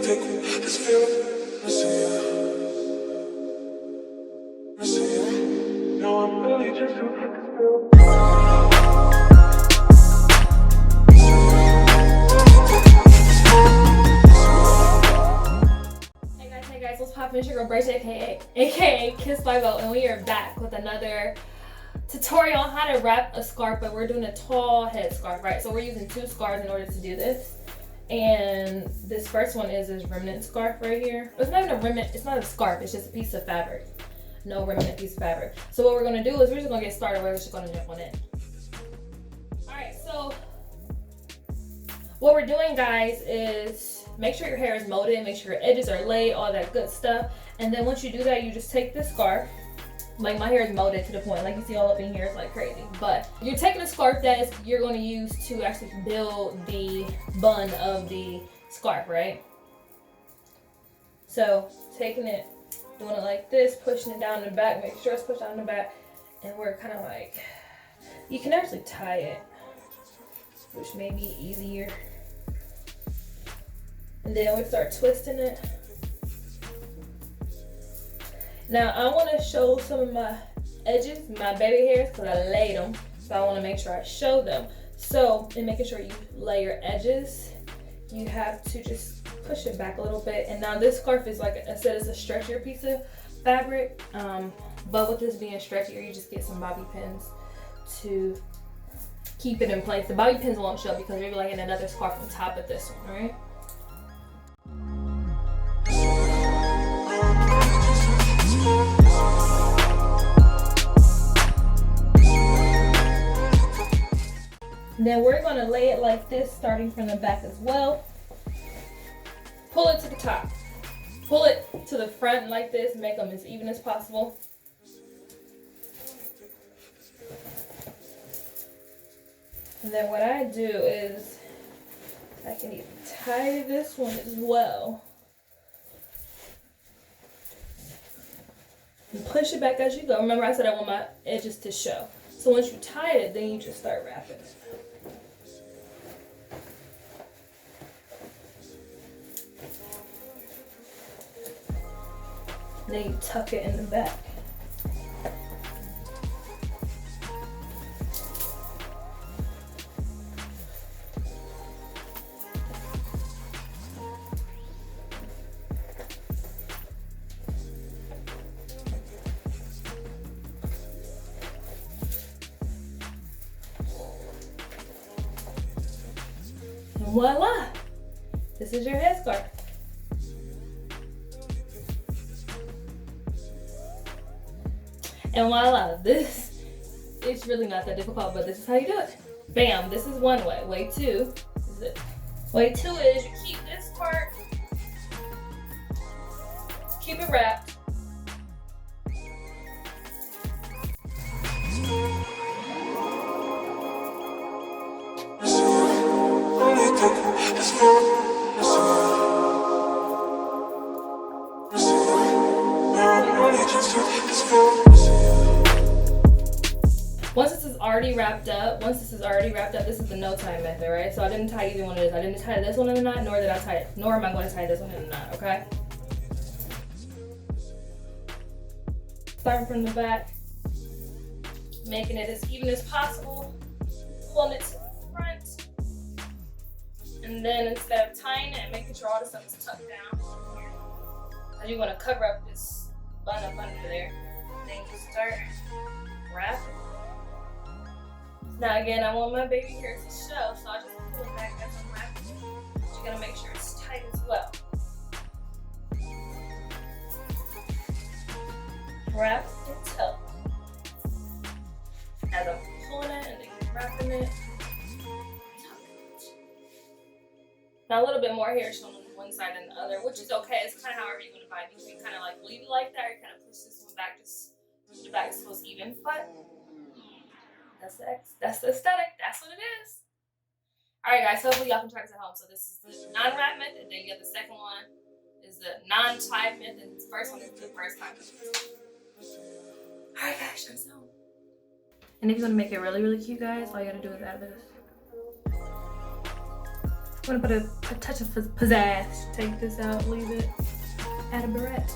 Hey guys, what's poppin'? It's your girl Braids, aka Kiss by Vote, and we are back with another tutorial on how to wrap a scarf, but we're doing a tall headscarf, right? So we're using 2 scarves in order to do this. And this first one is this remnant scarf right here. It's not even a remnant, it's not a scarf, it's just a piece of fabric. No remnant piece of fabric. So what we're gonna do is we're just gonna get started. We're just gonna jump on in. Alright, so what we're doing, guys, is make sure your hair is molded, make sure your edges are laid, all that good stuff. And then once you do that, you just take this scarf. Like, my hair is molded to the point, like you see all up in here, it's like crazy. But you're taking a scarf that you're going to use to actually build the bun of the scarf, right? So taking it, doing it like this, pushing it down in the back, make sure it's pushed down in the back, and we're kind of like, you can actually tie it, which may be easier. And then we start twisting it. Now I want to show some of my edges, my baby hairs, because I laid them. So I want to make sure I show them. So in making sure you lay your edges, you have to just push it back a little bit. And now this scarf is, like I said, it's a stretchier piece of fabric. But with this being stretchier, you just get some bobby pins to keep it in place. The bobby pins won't show because you're laying another scarf on top of this one, right? Then we're going to lay it like this, starting from the back as well. Pull it to the top. Pull it to the front like this, make them as even as possible. And then what I do is I can even tie this one as well. And push it back as you go. Remember I said I want my edges to show. So once you tie it, then you just start wrapping. Then you tuck it in the back. And voila! This is your headscarf. And voila, this is really not that difficult, but this is how you do it. Bam, this is one way. Way two is it. Way two is you keep this part, keep it wrapped. Once this is already wrapped up, this is the no tie method, right? So I didn't tie either one of this. I didn't tie this one in a knot, nor am I going to tie this one in a knot, okay? Starting from the back, making it as even as possible, pulling it to the front, and then instead of tying it, making sure all the stuff is tucked down here. Because you want to cover up this bun up under there. Then you start wrapping. Now again, I want my baby hair to show, so I just pull it back as I'm wrapping. But you gotta make sure it's tight as well. Wrap and tuck. As I'm pulling it and then wrapping it, tuck it. Now a little bit more hair shown on one side than the other, which is okay. It's kind of however you want to vibe. You can kind of like leave it like that, or kind of push this one back, just push it back so it's even. But that's the aesthetic. That's what it is. Alright guys, hopefully y'all can try this at home. So this is the non-wrap method, then you have the second one is the non-tie method, and the first one is the first time method. Alright guys, try this out. And if you want to make it really, really cute, guys, all you gotta do is add this. I'm gonna put a touch of pizzazz. Take this out, leave it, add a barrette.